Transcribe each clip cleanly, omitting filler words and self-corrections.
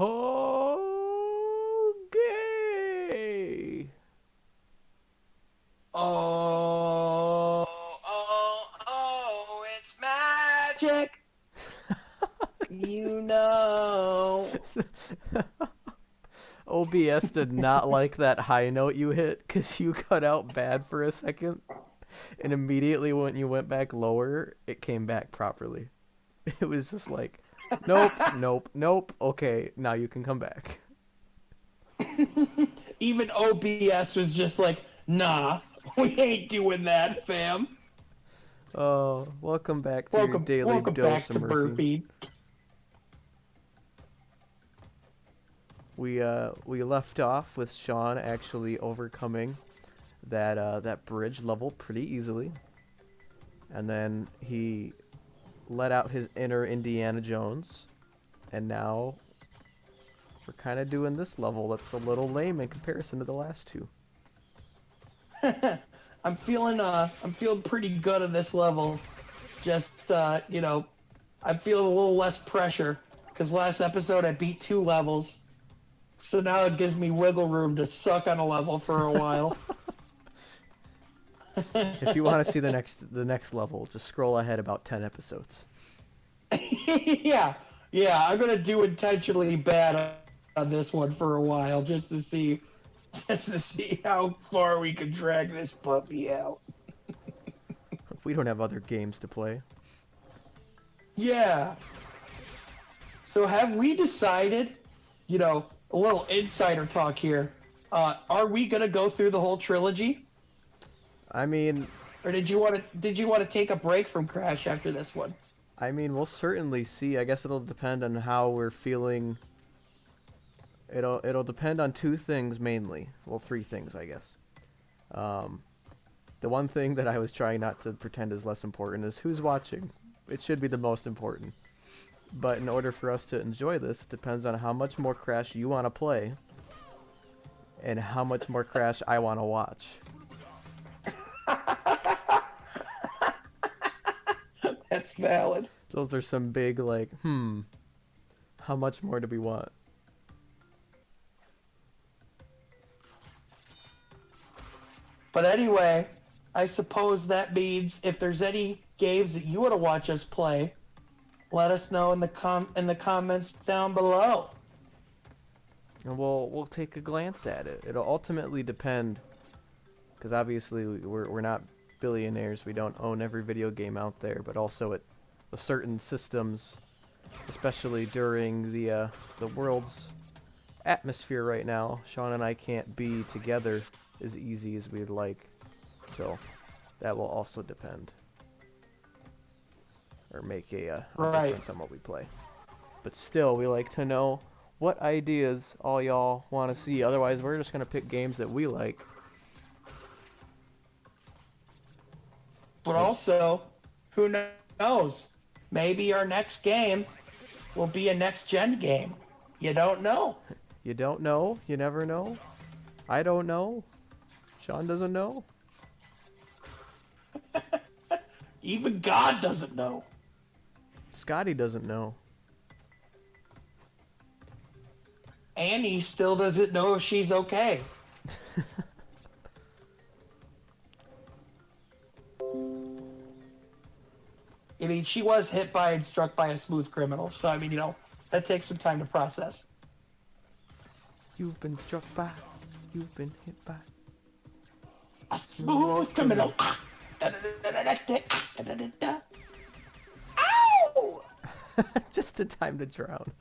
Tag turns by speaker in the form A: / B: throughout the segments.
A: Okay.
B: Oh, it's magic. You know.
A: OBS did not like that high note you hit because you cut out bad for a second, and immediately when you went back lower, it came back properly. It was just like, nope, nope, nope. Okay, now you can come back.
B: Even OBS was just like, nah, we ain't doing that, fam.
A: Oh, welcome back to your daily
B: Welcome
A: dose
B: back
A: of
B: to
A: Murphy.
B: Burfeed.
A: We left off with Sean actually overcoming that bridge level pretty easily, and then he let out his inner Indiana Jones, and now we're kind of doing this level that's a little lame in comparison to the last two.
B: I'm feeling pretty good on this level. Just I feel a little less pressure because last episode I beat 2 levels, so now it gives me wiggle room to suck on a level for a while.
A: If you want to see the next level, just scroll ahead about 10 episodes.
B: Yeah, yeah, I'm gonna do intentionally bad on this one for a while just to see how far we can drag this puppy out.
A: We don't have other games to play.
B: Yeah. So have we decided, a little insider talk here? Are we gonna go through the whole trilogy,
A: I mean,
B: or did you want to take a break from Crash after this one?
A: we'll certainly see. I guess it'll depend on how we're feeling. It'll depend on two things mainly. Well, three things, I guess. Um, the one thing that I was trying not to pretend is less important is who's watching. It should be the most important. But in order for us to enjoy this, it depends on how much more Crash you want to play and how much more Crash I want to watch.
B: That's valid.
A: Those are some big, like, how much more do we want?
B: But anyway, I suppose that means if there's any games that you want to watch us play, let us know in the comments down below.
A: And we'll take a glance at it. It'll ultimately depend, because obviously we're not billionaires. We don't own every video game out there, but also at certain systems, especially during the world's atmosphere right now, Sean and I can't be together as easy as we'd like. So that will also depend, or make a
B: Right.
A: difference on what we play. But still, we like to know what ideas all y'all want to see. Otherwise, we're just going to pick games that we like.
B: But also, who knows? Maybe our next game will be a next gen game. You don't know.
A: You don't know. You never know. I don't know. Sean doesn't know.
B: Even God doesn't know.
A: Scotty doesn't know.
B: Annie still doesn't know if she's okay. I mean, she was hit by and struck by a smooth criminal, so I mean, that takes some time to process.
A: You've been struck by. You've been hit by.
B: A smooth criminal. Ah! Ow!
A: Just in time to drown.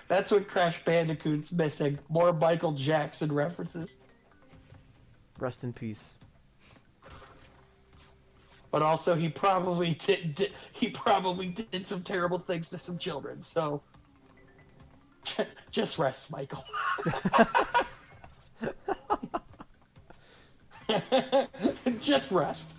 B: That's what Crash Bandicoot's missing. More Michael Jackson references.
A: Rest in peace.
B: But also, he probably did some terrible things to some children. So, just rest, Michael. Just rest.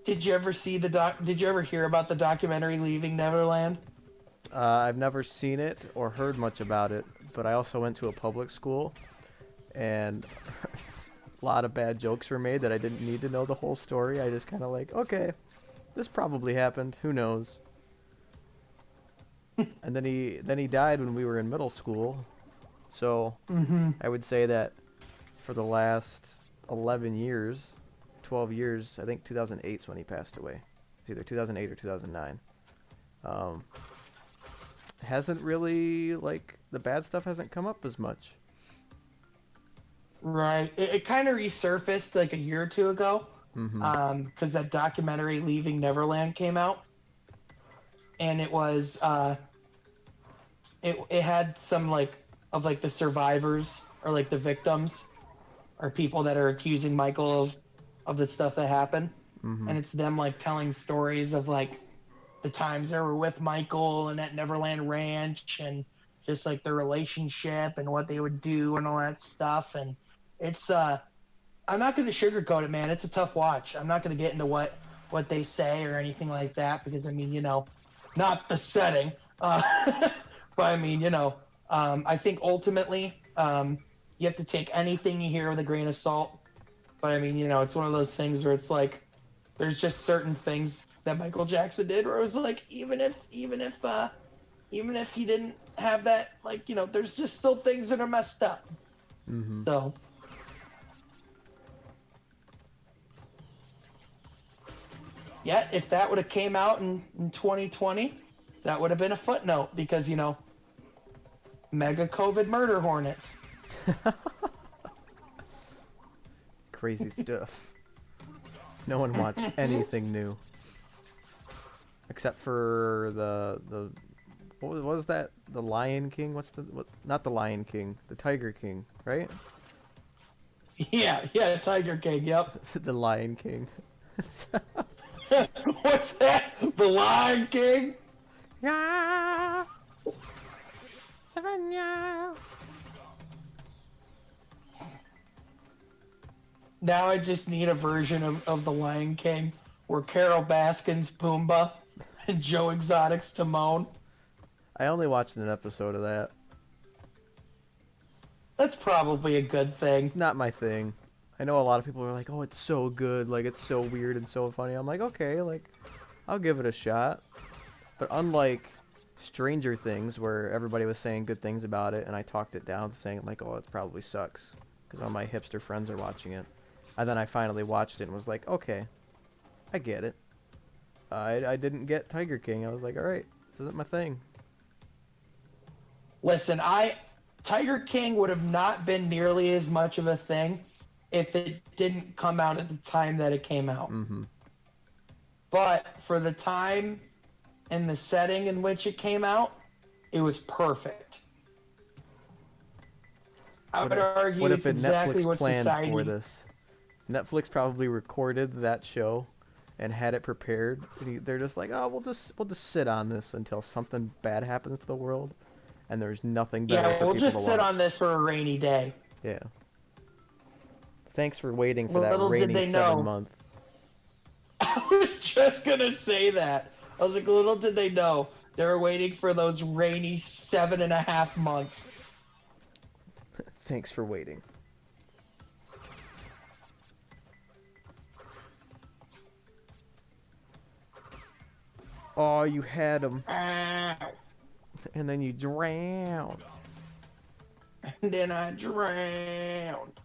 B: Did you ever see the doc? Did you ever hear about the documentary Leaving Neverland?
A: I've never seen it or heard much about it, but I also went to a public school, and lot of bad jokes were made that I didn't need to know the whole story. I just kind of like, okay, this probably happened. Who knows? And then he died when we were in middle school. So
B: Mm-hmm.
A: I would say that for the last 11 years, 12 years, I think 2008 is when he passed away. It's either 2008 or 2009. Um, hasn't really, like, the bad stuff hasn't come up as much.
B: Right. It kind of resurfaced like a year or two ago,
A: Mm-hmm.
B: because that documentary Leaving Neverland came out, and it had some like of like the survivors or like the victims or people that are accusing Michael of the stuff that happened,
A: Mm-hmm.
B: and it's them like telling stories of like the times they were with Michael and at Neverland Ranch and just like their relationship and what they would do and all that stuff. And it's I'm not going to sugarcoat it, man. It's a tough watch. I'm not going to get into what they say or anything like that because I mean, not the setting. But I mean, I think ultimately you have to take anything you hear with a grain of salt. But I mean, it's one of those things where it's like there's just certain things that Michael Jackson did where it was like even if he didn't have that, like, there's just still things that are messed up.
A: Mm-hmm.
B: So yeah, if that would have came out in 2020, that would have been a footnote because mega COVID murder hornets.
A: Crazy stuff. No one watched anything new. Except for the what was that? The Lion King? Not the Lion King, the Tiger King, right?
B: Yeah, Tiger King. Yep.
A: The Lion King.
B: What's that? The Lion King?
A: Yeah. Savannah.
B: Now I just need a version of The Lion King where Carol Baskin's Pumbaa and Joe Exotic's Timon.
A: I only watched an episode of that.
B: That's probably a good thing.
A: It's not my thing. I know a lot of people are like, "Oh, it's so good. Like it's so weird and so funny." I'm like, "Okay, like I'll give it a shot." But unlike Stranger Things where everybody was saying good things about it and I talked it down saying like, "Oh, it probably sucks." Because all my hipster friends are watching it. And then I finally watched it and was like, okay, I get it. I didn't get Tiger King. I was like, all right, this isn't my thing.
B: Listen, Tiger King would have not been nearly as much of a thing if it didn't come out at the time that it came out.
A: Mm-hmm.
B: But for the time and the setting in which it came out, it was perfect. I would argue
A: What if
B: it's
A: a
B: exactly
A: Netflix
B: what
A: planned for
B: society.
A: this? Netflix probably recorded that show and had it prepared. They're just like, oh, we'll just sit on this until something bad happens to the world, and there's nothing better
B: Yeah,
A: for
B: we'll
A: people to
B: just sit
A: watch.
B: on this for a rainy day.
A: Yeah. Thanks for waiting for that
B: Little did
A: rainy
B: they know.
A: 7 month.
B: I was just gonna say that. I was like, little did they know they were waiting for those rainy 7.5 months.
A: Thanks for waiting. Oh, you had him,
B: And
A: and then you drowned.
B: then I drowned.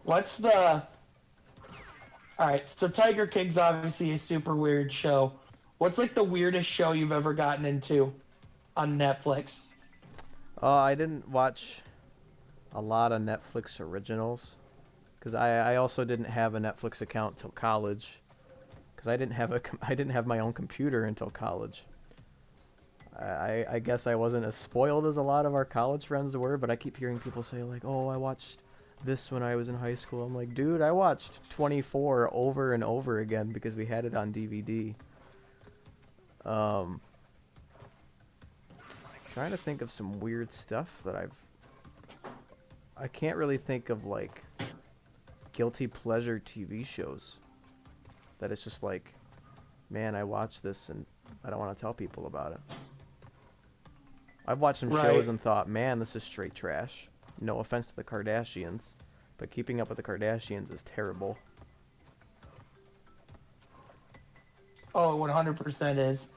B: What's the? All right, so Tiger King's obviously a super weird show. What's like the weirdest show you've ever gotten into on Netflix?
A: I didn't watch a lot of Netflix originals because I also didn't have a Netflix account till college because I didn't have my own computer until college. I guess I wasn't as spoiled as a lot of our college friends were, but I keep hearing people say like, "Oh, I watched this when I was in high school." I'm like, dude, I watched 24 over and over again because we had it on DVD. Trying to think of some weird stuff that I can't really think of like guilty pleasure TV shows that it's just like, man, I watched this and I don't want to tell people about it. I've watched some shows
B: Right.
A: and thought, man, this is straight trash. No offense to the Kardashians, but Keeping Up with the Kardashians is terrible.
B: Oh, 100% is.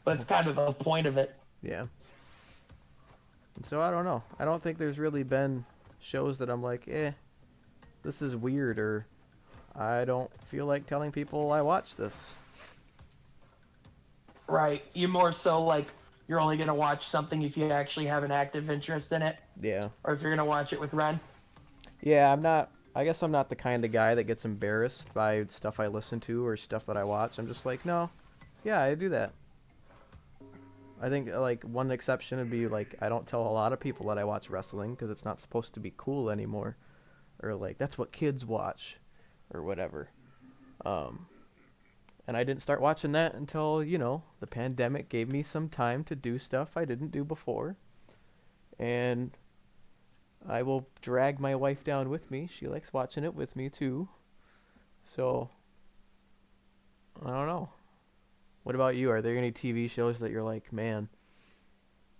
B: But it's kind of the point of it.
A: Yeah. And so I don't know. I don't think there's really been shows that I'm like, this is weird, or I don't feel like telling people I watch this.
B: Right. You're more so like you're only going to watch something if you actually have an active interest in it,
A: Yeah.
B: or if you're going to watch it with Ren.
A: Yeah, I guess I'm not the kind of guy that gets embarrassed by stuff I listen to or stuff that I watch. I'm just like, no, yeah, I do that. I think like one exception would be like I don't tell a lot of people that I watch wrestling because it's not supposed to be cool anymore, or like that's what kids watch, or whatever. And I didn't start watching that until the pandemic gave me some time to do stuff I didn't do before, and I will drag my wife down with me. She likes watching it with me too. So I don't know. What about you? Are there any TV shows that you're like, man,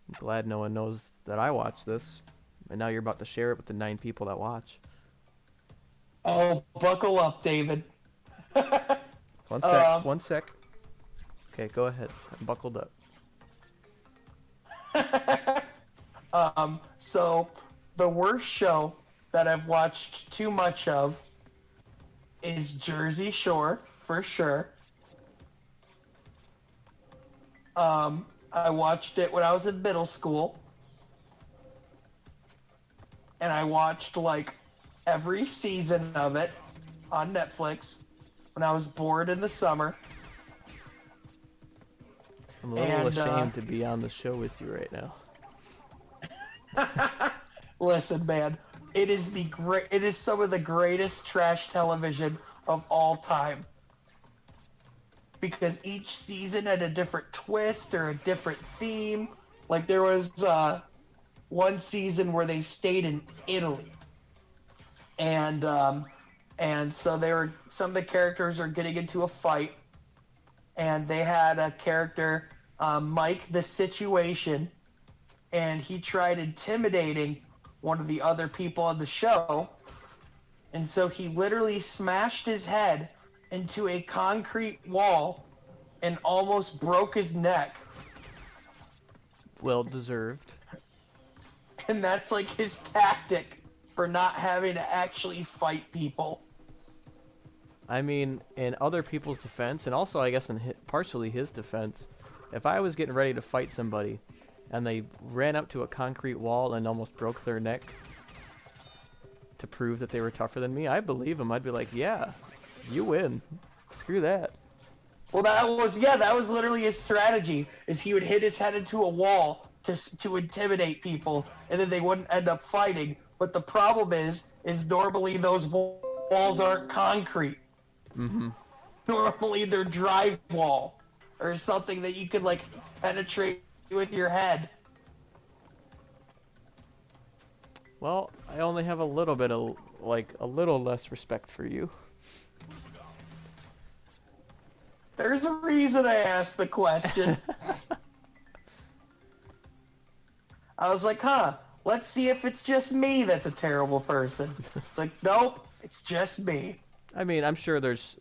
A: I'm glad no one knows that I watch this, and now you're about to share it with the 9 people that watch?
B: Oh, buckle up, David.
A: One sec,
B: um,
A: one sec. Okay, go ahead. I'm buckled up.
B: so the worst show that I've watched too much of is Jersey Shore, for sure. I watched it when I was in middle school, and I watched like every season of it on Netflix when I was bored in the summer.
A: I'm a little ashamed to be on the show with you right now.
B: Listen, man, it is some of the greatest trash television of all time. Because each season had a different twist or a different theme. Like there was one season where they stayed in Italy, and so some of the characters are getting into a fight, and they had a character, Mike the Situation, and he tried intimidating one of the other people on the show, and so he literally smashed his head into a concrete wall and almost broke his neck.
A: Well deserved.
B: And that's like his tactic for not having to actually fight people.
A: I mean, in other people's defense, and also I guess in partially his defense, if I was getting ready to fight somebody and they ran up to a concrete wall and almost broke their neck to prove that they were tougher than me, I believe him. I'd be like, yeah, you win. Screw that.
B: Well, that was literally his strategy. Is he would hit his head into a wall to intimidate people, and then they wouldn't end up fighting. But the problem is normally those walls aren't concrete.
A: Mm-hmm.
B: Normally they're drywall or something that you could like penetrate with your head.
A: Well, I only have a little bit of, a little less respect for you.
B: There's a reason I asked the question. I was like, let's see if it's just me that's a terrible person. It's like, nope, it's just me.
A: I mean, I'm sure there's,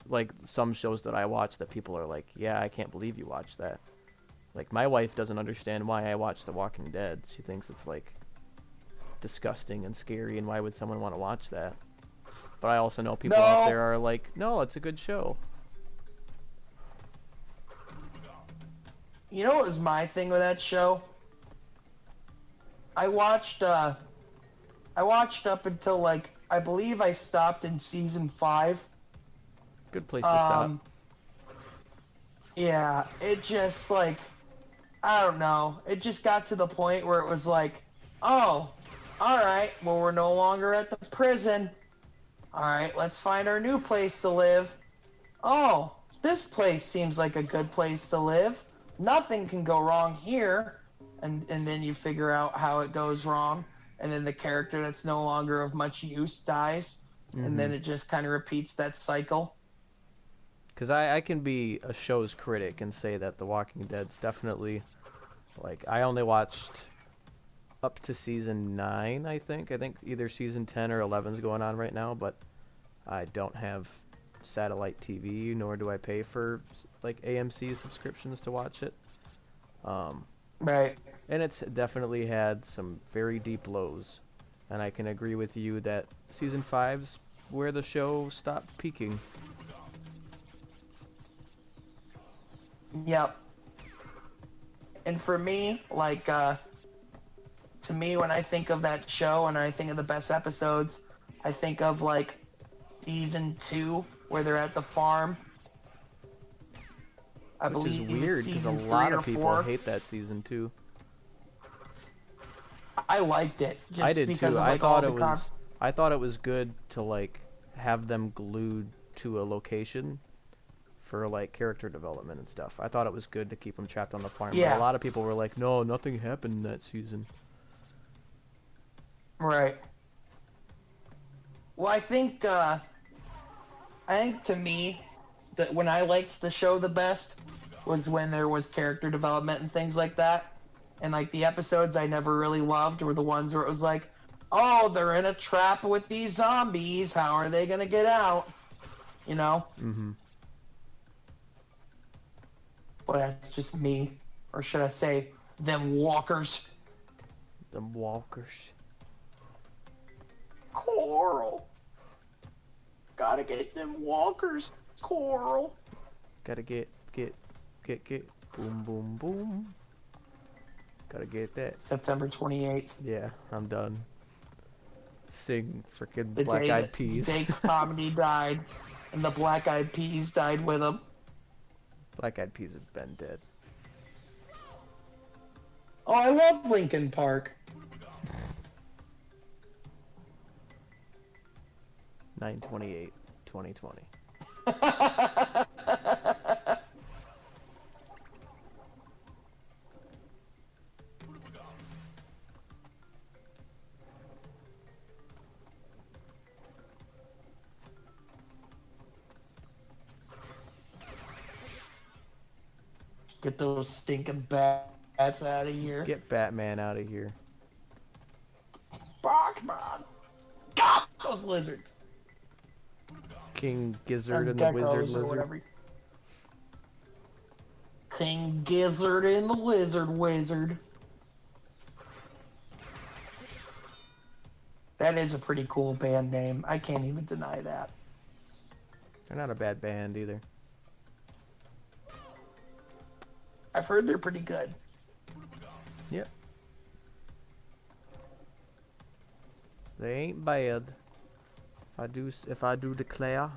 A: some shows that I watch that people are like, yeah, I can't believe you watched that. Like, my wife doesn't understand why I watch The Walking Dead. She thinks it's, disgusting and scary, and why would someone want to watch that? But I also know people out there are like, no, it's a good show.
B: You know what was my thing with that show? I watched up until I believe I stopped in season 5.
A: Good place to stop.
B: Yeah, it just I don't know. It just got to the point where it was like, oh, all right, well we're no longer at the prison. All right, let's find our new place to live. Oh, this place seems like a good place to live. Nothing can go wrong here. And then you figure out how it goes wrong, and then the character that's no longer of much use dies, and then it just kind of repeats that cycle.
A: Because I can be a show's critic and say that The Walking Dead's definitely, like, I only watched up to season 9, I think. I think either season 10 or 11's going on right now, but I don't have satellite TV, nor do I pay for, like, AMC subscriptions to watch it.
B: Right.
A: And it's definitely had some very deep lows. And I can agree with you that season 5's where the show stopped peaking.
B: Yep. And for me, like, to me, when I think of that show and I think of the best episodes, I think of, like, season 2, where they're at the farm. I
A: Which is
B: believe it's
A: weird, because a
B: season 3
A: lot
B: or
A: of people
B: 4.
A: hate that season, too.
B: I liked it just
A: I did,
B: because
A: too.
B: of,
A: I
B: like, all
A: thought
B: the
A: it was good to, like, have them glued to a location for, like, character development and stuff. I thought it was good to keep them trapped on the farm. But a
B: Yeah.
A: lot of people were like, no, nothing happened in that season.
B: Right. Well, I think to me, that when I liked the show the best was when there was character development and things like that. And, like, the episodes I never really loved were the ones where it was like, oh, they're in a trap with these zombies. How are they gonna get out? You know?
A: Mm-hmm.
B: But that's just me. Or should I say, them walkers.
A: Them walkers.
B: Coral. Gotta get them walkers, Coral.
A: Gotta get. Boom, boom, boom. Gotta get that.
B: September 28th.
A: Yeah, I'm done. Sing frickin'
B: The
A: Black
B: day
A: Eyed
B: that
A: Peas.
B: the day comedy died, and the Black Eyed Peas died with him.
A: Black Eyed Peas have been dead.
B: Oh, I love Linkin Park.
A: 9/28/2020.
B: Get those stinking bats out of here.
A: Get Batman out of here.
B: Batman. God, those lizards.
A: King Gizzard and the Wizard
B: Geckos or
A: Lizard.
B: whatever. King Gizzard and the Lizard Wizard. That is a pretty cool band name. I can't even deny that.
A: They're not a bad band either.
B: I've heard they're pretty good.
A: Yep. They ain't bad. If I do declare.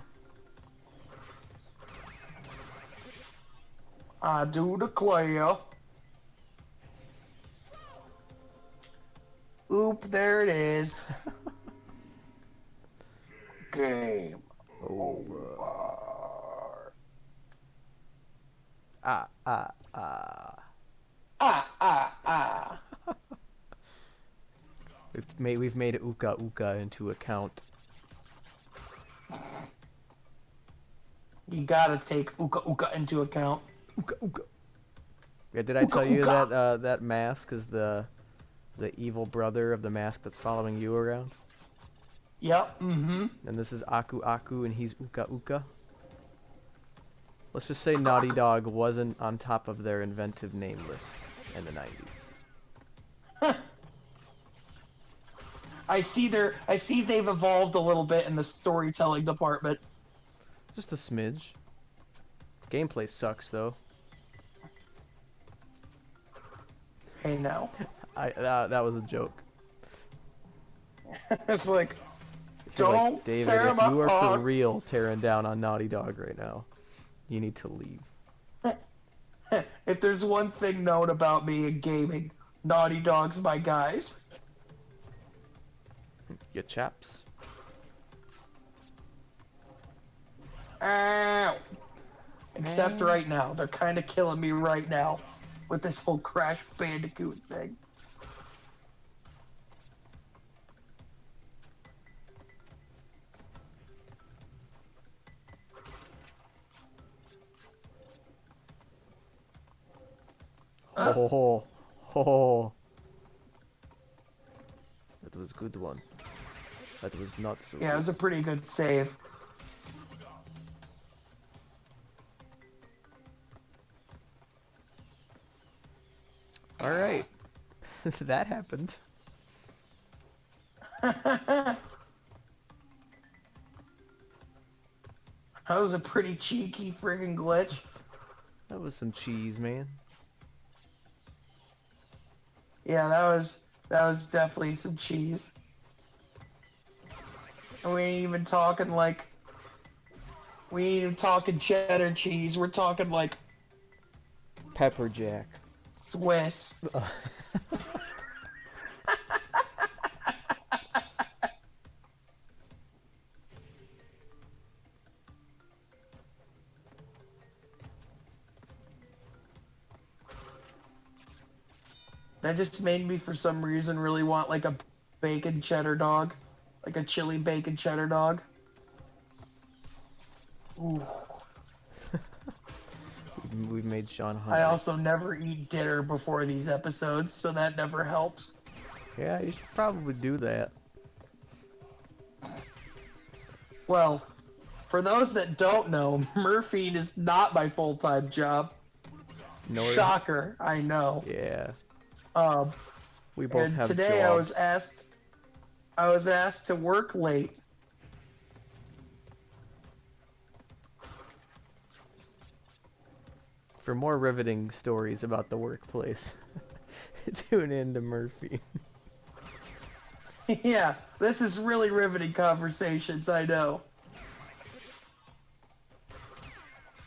B: I do declare. Oop, there it is. Game over.
A: Ah.
B: Ah.
A: We've made Uka Uka into a count.
B: You gotta take Uka Uka into account.
A: Uka Uka. Yeah, did I tell you that that mask is the evil brother of the mask that's following you around?
B: Yep, mm-hmm.
A: And this is Aku Aku and he's Uka Uka. Let's just say Naughty Dog wasn't on top of their inventive name list in the 90s.
B: I see they've evolved a little bit in the storytelling department.
A: Just a smidge. Gameplay sucks though.
B: Hey now.
A: That was a joke.
B: It's like,
A: You're
B: don't
A: like, David,
B: tear
A: if
B: my
A: you are for
B: heart.
A: real tearing down on Naughty Dog right now, you need to leave.
B: If there's one thing known about me in gaming, Naughty Dog's my guys.
A: You chaps.
B: Ow. Except right now. They're kind of killing me right now with this whole Crash Bandicoot thing.
A: Oh, oh, that was a good one. That was not so
B: Yeah, it
A: good.
B: was a pretty good save.
A: All right, that happened.
B: That was a pretty cheeky friggin' glitch.
A: That was some cheese, man.
B: Yeah, that was definitely some cheese. And we ain't even talking like we ain't even talking cheddar cheese. We're talking like
A: Pepper Jack.
B: Swiss. That just made me, for some reason, really want like a bacon cheddar dog, like a chili bacon cheddar dog. Ooh.
A: We've made Sean
B: I
A: hungry.
B: also never eat dinner before these episodes, so that never helps.
A: Yeah, you should probably do that.
B: Well, for those that don't know, Murphy is not my full-time job.
A: Nor,
B: Shocker, I know.
A: yeah,
B: Um,
A: we both
B: and
A: have
B: today
A: jobs.
B: I was asked to work late.
A: For more riveting stories about the workplace, tune in to Murphy.
B: Yeah, this is really riveting conversations, I know.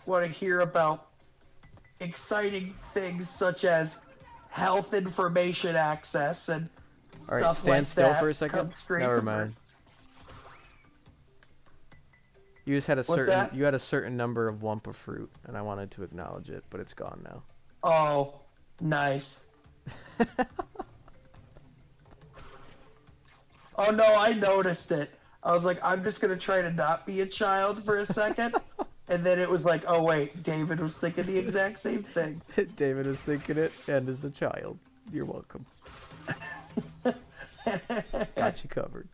B: Want to hear about exciting things such as health information access and
A: All right,
B: stuff
A: stand
B: like
A: still
B: that.
A: for a second.
B: Come straight
A: Never
B: to
A: mind. You just had a
B: What's
A: certain
B: that?
A: you had a certain number of Wumpa fruit, and I wanted to acknowledge it, but it's gone now.
B: Oh, nice. Oh no, I noticed it. I was like, I'm just gonna try to not be a child for a second. And then it was like, oh wait, David was thinking the exact same thing.
A: David is thinking it, and as a child, you're welcome. Got you covered.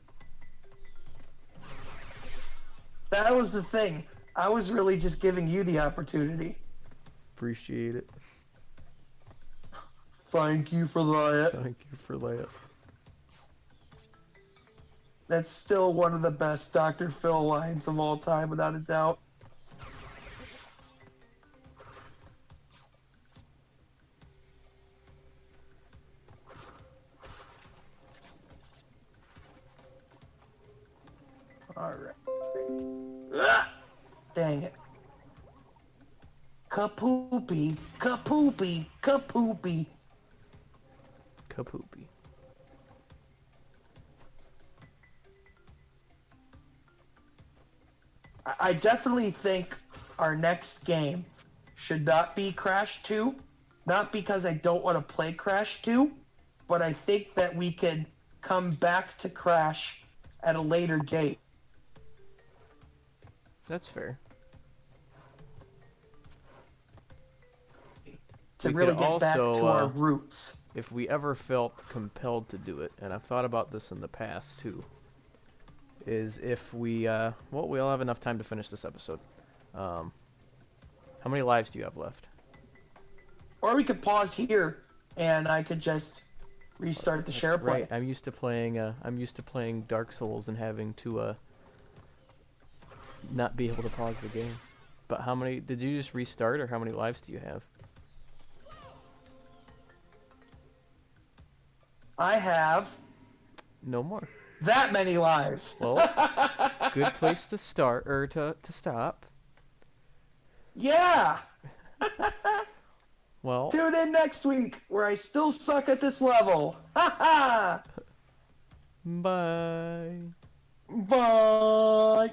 B: That was the thing. I was really just giving you the opportunity.
A: Appreciate it.
B: Thank you for that.
A: Thank you for that.
B: That's still one of the best Dr. Phil lines of all time, without a doubt. Alright. Ah! Dang it. Kapoopy, kapoopy, kapoopy.
A: Kapoopy.
B: I definitely think our next game should not be Crash 2. Not because I don't want to play Crash 2, but I think that we can come back to Crash at a later date.
A: That's fair.
B: To
A: We
B: really
A: could
B: get back
A: also,
B: to our roots.
A: If we ever felt compelled to do it, and I've thought about this in the past too, is if we, well, we'll have enough time to finish this episode. How many lives do you have left?
B: Or we could pause here and I could just restart the share
A: That's
B: play.
A: right. I'm used to playing Dark Souls and having to not be able to pause the game. But how many did you just restart, or how many lives do you have?
B: I have
A: No more.
B: that many lives.
A: Well, good place to start, or to stop.
B: Yeah.
A: Well,
B: Tune in next week where I still suck at this level. Ha ha.
A: bye.
B: Bye.